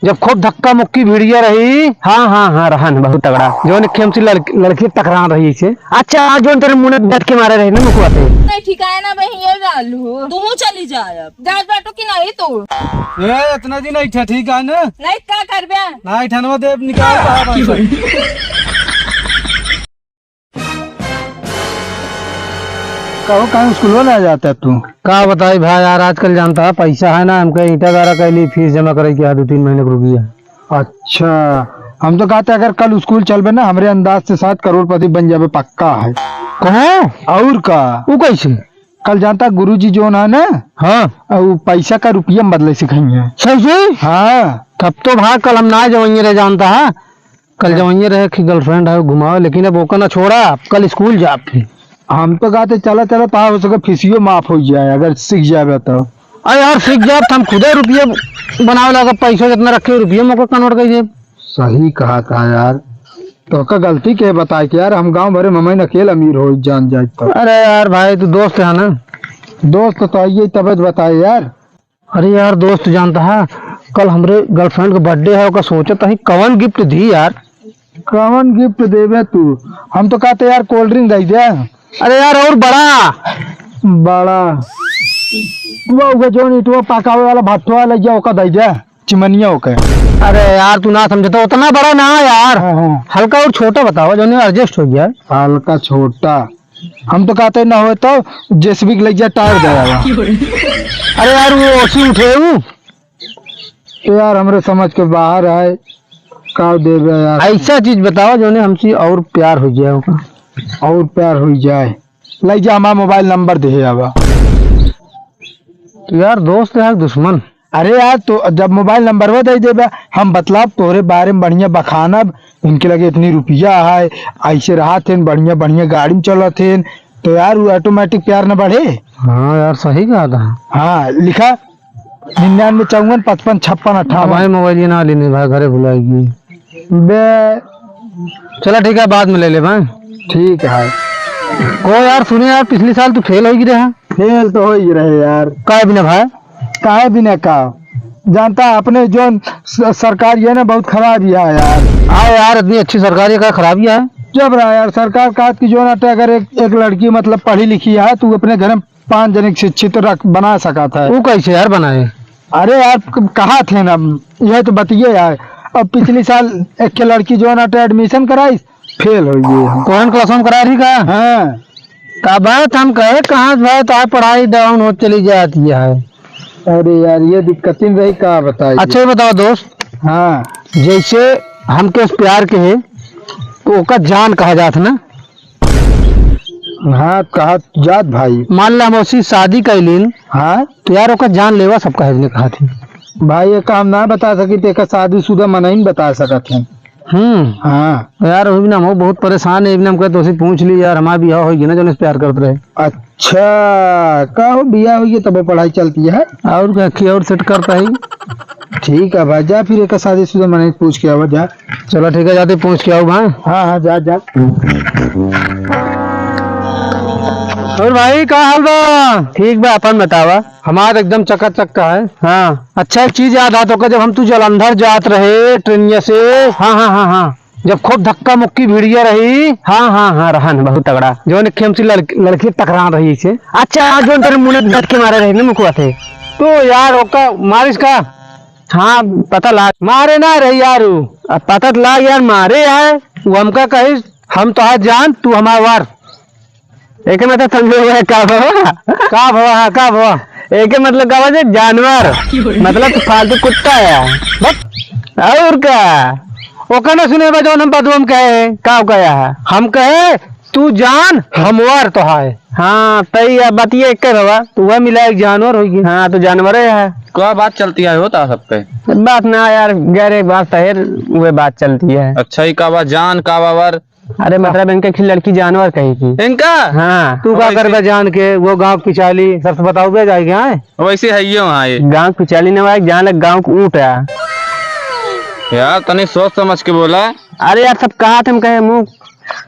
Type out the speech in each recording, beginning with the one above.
जब खूब धक्का मुक्की भिड़िया रही। हाँ हाँ हाँ रहन बहुत तगड़ा जो खेमसी लड़की टकरा रही से। अच्छा आज जो तेरे मुंह में बैठ के मारे रहे ना मुखवाते नहीं ठिकाए ना भाई ये डालू तू चली जा अब जात बाटो की नहीं तू ए इतना दिन नहीं था ठीक है ना नहीं का करबे नहीं ठनवा दे निकाल बाहर कहो कहीं स्कूल में आ जाता है तू का बताई भाई यार आजकल जानता है पैसा है ना हमके ईटा गारा कैली फीस जमा करे के 2-3 महीने रुक गया। अच्छा हम तो कहते अगर कल स्कूल चलबे ना हमारे अंदाज से 7 करोड़पति बन जाबे पक्का है। कहाँ और का वो कैसे कल जानता गुरुजी जो है ना हाँ वो पैसा का रुपया में बदले सिखाएंगे। सही हाँ तब तो भाई कल हम ना जवाइए रह जानता है कल जवाइए रहे कि गर्लफ्रेंड है घुमाओ लेकिन अब ओका ना छोड़ा कल स्कूल जा फिर हम तो कहते चला चला तो हो सके फीसियो माफ हो जाए अगर सीख जाए तो। अरे यार सीख जाए हम खुदे रुपये बनावे लगा पैसा जितना रखे रुपये में कन्वर्ट कर दे। सही कहा था यार तो का गलती के बताए कि यार हम गांव भरे मम्मी अकेले अमीर हो जान जाए तो। अरे यार भाई तू दोस्त है ना दोस्त तो आइए तबियत बताए यार। अरे यार दोस्त जानता है कल हमारे गर्लफ्रेंड का बर्थडे है सोचा था कौन गिफ्ट दी यार। कौन गिफ्ट देवे तू हम तो कहते यार कोल्ड ड्रिंक दे दे। अरे यार और बड़ा वो जो ईटवा पकावे वाला भट्टो वाला जा ओका दे दे चिमनिया ओके। अरे यार तू ना समझे तो उतना बड़ा ना यार। हाँ। हल्का और छोटा बताओ जो एडजस्ट हो गया। हल्का छोटा हम तो कहते ना हो तो जेसीबी लग जा टायर देगा। अरे यार वो ओसी उठे तो यार हमरे समझ के बाहर है का देवे यार। ऐसा चीज बताओ जो हमसे और प्यार हो जाए होगा और प्यार हो जाए ले जा हमारा मोबाइल नंबर दे अब। तो यार दोस्त है दुश्मन। अरे यार तो जब मोबाइल नंबर वो दे देबे हम बतलाब तोरे बारे में बढ़िया बखानब इनके लगे इतनी रुपया है ऐसे रहा थे बढ़िया बढ़िया गाड़ी में चला थे तो यार वो ऑटोमेटिक प्यार न बढ़े। हाँ यार सही कहा था। हाँ लिखा 99 54 55 56 58। भाई मोबाइल ये ना लेने भाई घरे भुलाएगी बे चला ठीक है बाद में ले ले भाई। ठीक है को यार सुने यार पिछले साल तू फेल हो रहा। फेल तो हो ही रहे यार काहे बिना भाई काहे बिना का जानता अपने जो सरकार ये ना बहुत खराब है यार। हाँ यार इतनी अच्छी सरकारी का खराबी है जब रहा यार सरकार का की जो ना अगर एक लड़की मतलब पढ़ी लिखी है तू अपने घर में 5 जने शिक्षित बना सका था। वो कैसे यार बनाए। अरे यार कहा थे ना यह तो बतिए यार अब पिछले साल एक लड़की जो ना एडमिशन कराई फेल हो गई। कौन क्लास में करा रही का। हाँ का बात हम कहे कहाँ भाई तो पढ़ाई डाउन हो चली जाती है। अरे यार ये दिक्कत रही का बताइए। अच्छा ये बताओ दोस्त। हाँ जैसे हम के प्यार के है तो ओका जान कहा जात ना। हाँ कहा जात भाई मान ला हम उसी शादी कैलीन। हाँ तो यार ओका जान लेवा सब कहे कहा थी भाई ये काम ना बता सकी ते शादीशुदा मना ही बता सकत है। हाँ यार वो भी ना हम बहुत परेशान है हम कहते तो पूछ ली यार हमारा बियाह होगी ना जो प्यार करते रहे। अच्छा का बियाह होगी तब पढ़ाई चलती है और क्या और सेट करता है। ठीक है भाई जा फिर एक शादीशुदा मना पूछ के आओ जा। चलो ठीक है जाते पूछ के आओ भाई। हाँ हाँ जा जा। और भाई का हाल बा। ठीक बा अपन बतावा हमारा एकदम चकाचक का है। हाँ अच्छा एक चीज याद आता है जब हम तू जलंधर जात रहे ट्रेनिया से। हाँ हाँ हाँ हाँ जब खूब धक्का मुक्की भिड़िया रही। हाँ हाँ हाँ रहन बहुत तगड़ा जो खेमसी लड़की टकरा रही से। अच्छा आज जो तेरे मुंह में बैठ के मारे रहे ना मुखवा थे तो यार ओका मारिस का। हाँ पता लाग मारे ना रही यार पता लाग यार मारे है वो हमका कही हम तो आज जान तू हमारा वार एक मतलब समझे हुए का भवा एक मतलब का वजह जानवर मतलब फालतू कुत्ता है बस और क्या ओका ना सुने जो हम बात हम कहे का कहा है हम कहे तू जान हमवार तो है। हाँ तई बतिए एक भवा तू वह मिला एक जानवर होगी। हाँ तो जानवर है क्या बात चलती है होता सबके बात ना यार गहरे बात है वह बात चलती है। अच्छा ही कावा जान कावा वर। अरे मतलब इनके लड़की जानवर कहेगी इनका। हाँ तू क्या कर जान के वो गांव पिछाली सबसे बताओ बे जाएगा। वैसे है ये वहाँ ये गांव पिछाली न भाई जान लग गांव को ऊँट है यार तनी सोच समझ के बोला। अरे यार सब कहा तुम कहे मुँह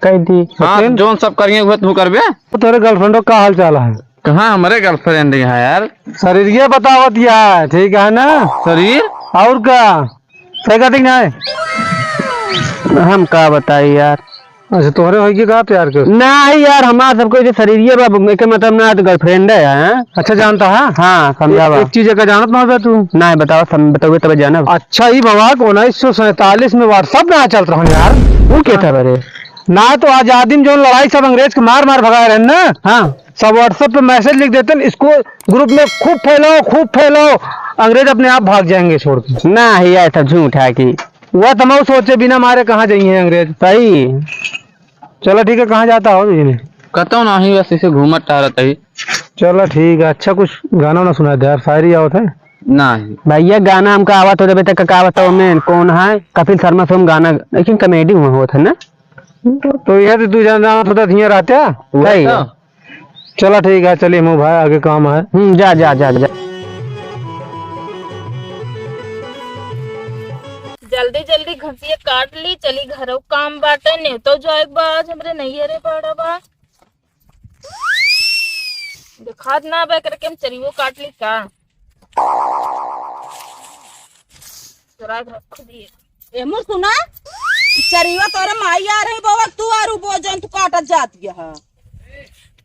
कही थी। हाँ जो सब करिए वो तू करबे। तेरे गर्लफ्रेंड का हाल चाल है। कहाँ हमारे गर्लफ्रेंड है यार। शरीर ये बतावत यार ठीक है ना शरीर और क्या सही कहते कि ना है? हम का बताई यार। अच्छा तोहरे होगी कहा प्यार के? ना यार हमारा सबको जो शरीर बाबू के मतलब ना तो गर्लफ्रेंड है हैं? अच्छा जानता है? हाँ समझावा। एक चीज का जानत ना तू? ना बताओ बताओगे तब जाना। अच्छा ही बाबा 1947 में व्हाट्सएप ना चल रहा यार। वो क्या था बरे? ना तो आजादी में जो लड़ाई सब अंग्रेज के मार मार भगाए रहे ना, हाँ सब व्हाट्सएप पे मैसेज लिख देते हैं, इसको ग्रुप में खूब फैलाओ, अंग्रेज अपने आप भाग जाएंगे छोड़ के। ना ही यार सब झूठ है कि वह तमाम सोचे बिना मारे कहाँ जाइए अंग्रेज। सही। चलो ठीक है, कहाँ जाता हो तुझे? कहता हूँ नहीं बस इसे घूमत टहरत है। चलो ठीक है, अच्छा कुछ गाना ना सुना दे यार, शायरी आवत है। नहीं भैया गाना हमका आवत हो जब तक का बताओ मैं कौन है? कपिल शर्मा से हम गाना लेकिन कॉमेडी हुआ होता है ना। तो यह तू जाना होता थिया रहते सही। चलो ठीक है, चलिए मुँह भाई आगे काम है। जा जा जा जा। जल्दी जल्दी घसिए काट ली, चली घरों काम बाटे नहीं तो जाए बाज हमरे नहीं हरे पड़ा बा दिखात ना बे करके हम चलिए काट ली का रख दिए। एमो सुना चरिया तोरे माई आ रही बाबा, तू आरू बोजन तू काटत जाती है।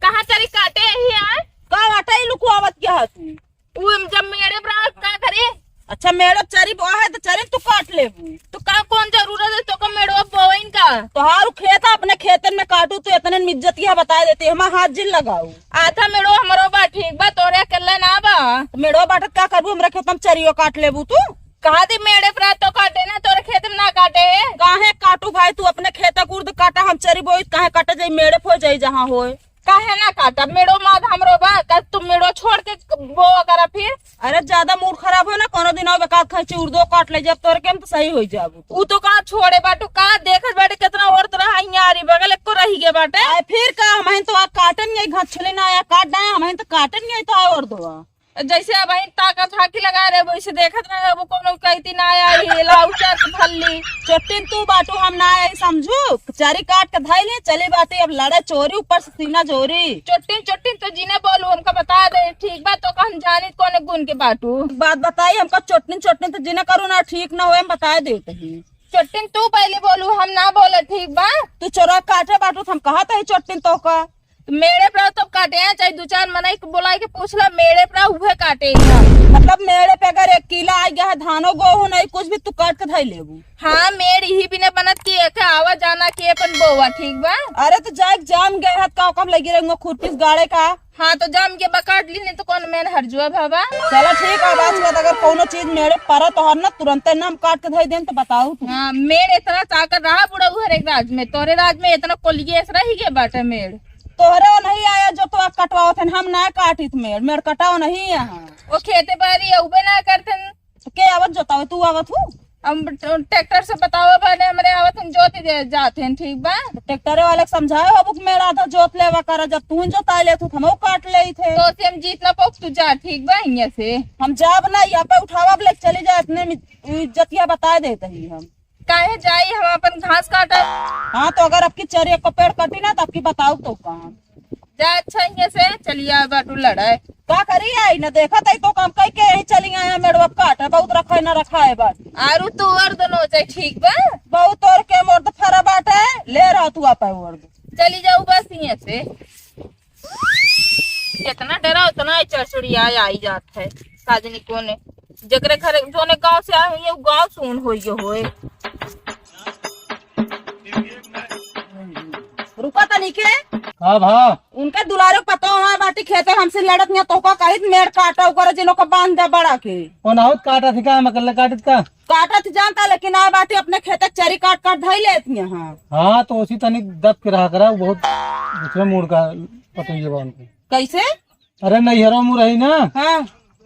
कहाँ चली काटे ही आए का वाटा लुकुआवत क्या है तू? वो जब मेरे ब्राह का करे। अच्छा मेड़ो चरी बो है तो चरी तू काट ले। तो का कौन जरूरत है तो का मेड़ो बोइन का तो हारू खेत अपने खेतन में काटू तो इतने इज्जत या बता देते हम हाथ जिल लगाऊ। आधा मेड़ो हमारो बा ठीक बा तोरे अकेला ना बा। तो मेड़ो बाटत का करबू, हमरा खेत में चरियो काट लेबू तू। कहा थी मेरे ब्राह तो काटे ना तोरे खेत में ना काटे। काहे काटू भाई, तू अपने खेत गुर्द काटा, हम चरी बोई काहे काटे जाई मेड़े फो जाई जहाँ होए। काहे ना काटा मेड़ो माद हमरो बा का तुम मेड़ो छोड़ के बो करा फिर। अरे ज्यादा मूड खराब हो ना, कोनो दिन और बेकार खाई उर्दो काट ले, जब तोरे के हम तो सही हो जाबू। ऊ तो कहा छोड़े बाटू का देखत बाटे कितना और तरह यारी बगल को रही के बाटे। आए फिर का हम तो काटन नहीं घछले ना आया काट दाए, हम तो काटन नहीं तो और दो जैसे अब ताकत हाकी लगा रहे वैसे देखत रहे वो कोनो कहती ना आई लाऊ चार फल्ली चोटिन तू बाटू हम ना आई समझू, चारी काट के धाई ले चले बाटे। अब लड़े चोरी ऊपर से सीना चोरी। चोटिन चोटिन तो जीने बोलू हमका बता दे ठीक बात तो हम जानी कोने गुण के बाटू बात बताई हमका। चोटिन चोटिन तो जिने करू ना ठीक ना हो हम बता दे। चोटिन तू पहले बोलू हम ना बोले ठीक बा। तू चोरा काटे बाटू हम कहा था चोटिन तो का मेरे पर तो काटे हैं, चाहे दो चार मनाई बुला के पूछ ला मेरे पर उहे काटे। मतलब मेरे पे अगर 1 किलो आ गया है धानो गेहूं नहीं कुछ भी तू काट के धाई लेबू। हाँ मेरी ही बिना बनत के आवा जाना के अपन बोवा ठीक बा। अरे तो जाए जाम गए है का कम लगी रहेंगे खुरपीस गाड़े का। हाँ तो जाम के बकाट ली नहीं तो कौन मैंने हरजुआ भावा। चलो ठीक है, बात बात अगर कोनो चीज मेरे पर तो हर ना तुरंत नाम काट के धाई दें तो बताओ तू। हाँ मेरे इतना ताकत रहा बुढ़ा हर एक राज में, तोरे राज में इतना कोलिए रही के बाटे मेड़। तोहरे नहीं आया जो तो कटवाओ थे, हम ना काटी मेड़ कटाओ नहीं यहाँ। वो खेते बारी उबे ना करते तो के आवत जोतावे तू आवत हूँ? हम ट्रैक्टर से बताओ बने हमरे आवत हम जोती जाते हैं ठीक बा। ट्रैक्टर वाले समझाए हो बुक मेरा था जोत लेवा कर, जब तू जोता ले तू हम काट ले थे तो से हम जीतना पोक तू जा ठीक बा। यहाँ से हम जाब ना यहाँ पे उठावा ले चली जाए, इतने इज्जतिया बता देते ही हम काहे जाई हम अपन घास काटा। हाँ तो अगर आपकी चरिया को पेड़ कटी ना तो आपकी बताओ तो कहाँ जा। अच्छा यहाँ से चलिए बाटू लड़ाए का करी आई ना देखा था तो काम कह के यही चली आया मेड़वा काट बहुत रखा है ना रखा है बात। आरू तू और दोनों चाहे ठीक बा। बहुत और के मोर फरा बाट है ले रहा तू आप चली जाऊ बस यहाँ से। इतना डरा उतना चढ़चड़िया आई जात है साजनी कोने जकरे घर जोने गांव से आए ये गांव सुन होए रुका था नहीं के हाँ हाँ उनका दुलारे पता हुआ बाटी खेते हमसे लड़त नहीं तो का कहीं मेड़ काटा उकर जिनो का बांध दे बड़ा के अनाहुत काटा थी का मकल्ला काटत का काटा थी जानता, लेकिन आ बाटी अपने खेते चरी काट काट धाई लेती यहाँ। हाँ तो उसी तनिक दब के रहा करा, बहुत दूसरे मूड का पता ही उनको कैसे। अरे नहीं हरो मुँह रही ना। हाँ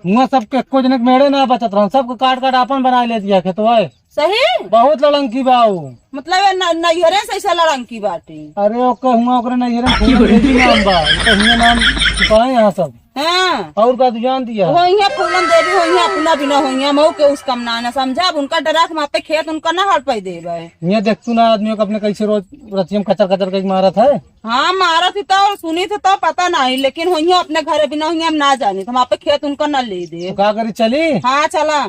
हुआ सबके कुछ जनक मेड़े ना बचत रहा, सबको काट काट अपन बना ले दिया खेतवा। सही बहुत लड़ंकी बाऊ, मतलब नैहरे से ऐसा लड़ंकी बाटी। अरे ओके हुआ ओकरे नैहरे नाम बा तो हुआ नाम छिपाए यहाँ सब। हाँ और का तू जान दिया हो फूलन देवी हो अपना बिना हो मऊ के उस कम ना समझा उनका डरा वहाँ पे खेत उनका ना हड़ पाई दे। ये देख तू ना आदमियों को अपने कैसे रोज रतियम कचर कचर के मारा था। हाँ मारा थी तो सुनी थी तो पता नहीं, लेकिन हो अपने घर बिना हो हम ना जाने तो वहाँ पे खेत उनका न ले दे। तो का करी चली। हाँ चला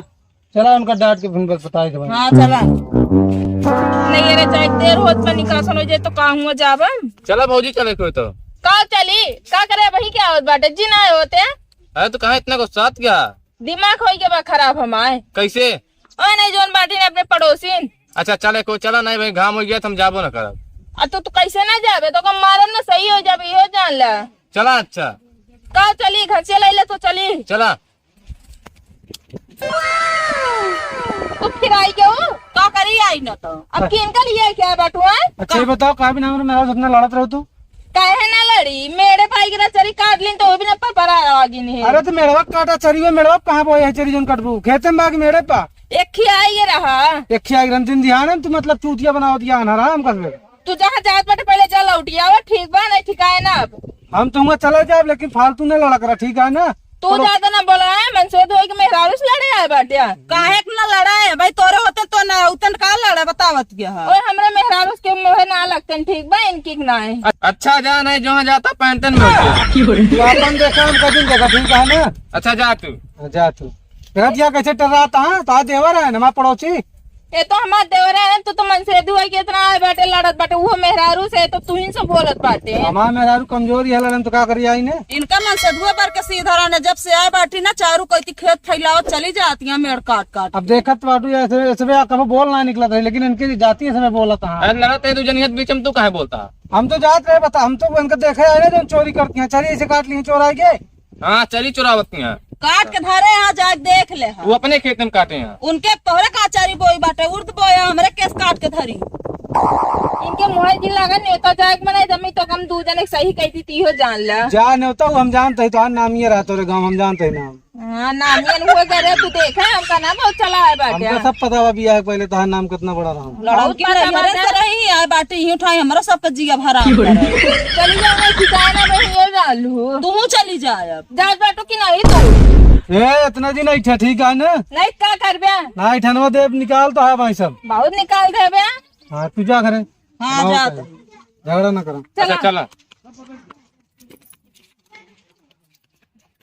चला उनका डांट के फिर बस बताए भाई। हाँ चला। नहीं अरे चाहे देर होत पर निकासन हो जाए तो का हुआ जाबम। चला भौजी चले कोई तो। का चली का करे वही क्या होत बाटे जी ना होते अरे तो कहा इतना गुस्सा क्या? दिमाग हो गया बा खराब हमारे। कैसे? ओ नहीं जोन बाटी ने अपने पड़ोसी। अच्छा चले को चला नहीं भाई घाम हो गया तो हम जाबो ना करब। तो कैसे ना जाबे तो कम मारम ना सही हो जाबे यो जान ला। चला अच्छा का चली घर से ले तो चली। चला। तो फिर आई क्यों का करी आई न तो अब किन का लिए क्या बटुआ अच्छा ये बताओ कहा भी ना मेरा सपना लड़त रहो तू। काहे ना लड़ी मेरे भाई की चरी काट ली तो वो भी ना पर बरा आगी नहीं। अरे तो मेड़वा काटा चरी हुआ मेड़वा कहाँ बोया है चरी जोन कटबू खेते में बाकी मेरे पा एक खियाई रहा एक खिया दिन ध्यान है तू मतलब चूतिया बनाओ दिया आराम कर ले। तू जहाँ जात बटे पहले चल उठिया वो ठीक बा नहीं ठीक है ना अब हम तुमको चला जाए लेकिन फालतू नहीं लड़ा करा ठीक है ना। तू ज्यादा ना बोला है मनसूद हो कि मेहरारू से लड़े आए बाटिया। काहे के ना लड़ाए भाई तोरे होते तो ना उतन का लड़े बतावत गया है। ओए हमरे मेहरारू के मुंह ना लगते ठीक बा इनकी ना है। अच्छा जा नहीं जो जाता पैंतन में होके। तू अपन देखा हम कभी देखा ठीक है ना। अच्छा जा तू। जा तू तेरा दिया कैसे टर्राता है तो आज देवर है ना पड़ोसी। ये तो हमार देवर है तू तो मनसेदू है कि इतना आए बाटे लड़त बाटे वो मेहरारू से तो तू ही से बोलत बाटे। हमारा मेहरारू कमजोरी है लड़न तो का करी आई ने। इनका मन सदुआ पर के सीधा रहने जब से आए बैठी ना चारू कोई खेत फैलाओ चली जाती है मेड़ काट काट। अब देखत बाटू ऐसे ऐसे कभी बोल ना निकला था लेकिन इनकी जाती है समय बोला था। अरे लड़ते तू जनियत बीच में तू काहे बोलता? हम तो जात रहे बता हम तो इनका देखे आए जो चोरी करती हैं चलिए इसे काट ली चोरा के। हाँ चली चुरावती हैं काट के धरे यहाँ जाके देख ले हाँ। वो अपने खेत में काटे हैं। उनके तोहरे काचारी बोई बाटे उर्द बोया हमरे केस काट के धरी। इनके मुँह जी लगा नेता जाए मना जमी तो हम दू जने सही कहती ती हो जान ला। जा नहीं होता हम जानते हैं तो नाम ये रहता है गाँव हम जानते हैं नाम। हाँ नामियन हुआ करे तू देखा हमका नाम बहुत चला है बाटे। हमको सब पता भी है पहले तो नाम कितना बड़ा रहा। लड़की नैहरे से रही आए बाटे ही उठाई हमारा सबका जिया भरा। चली जाओ मैं ठिकाना में ये डालू तू चली जाए अब जात बाटू की नहीं तू ए इतना दिन नहीं था ठीक है ना। नहीं का कर बे नहीं ठनवा देव निकाल तो है भाई सब। बहुत निकाल दे बे। हाँ तू जा करे। हाँ जा झगड़ा ना करा। अच्छा चला।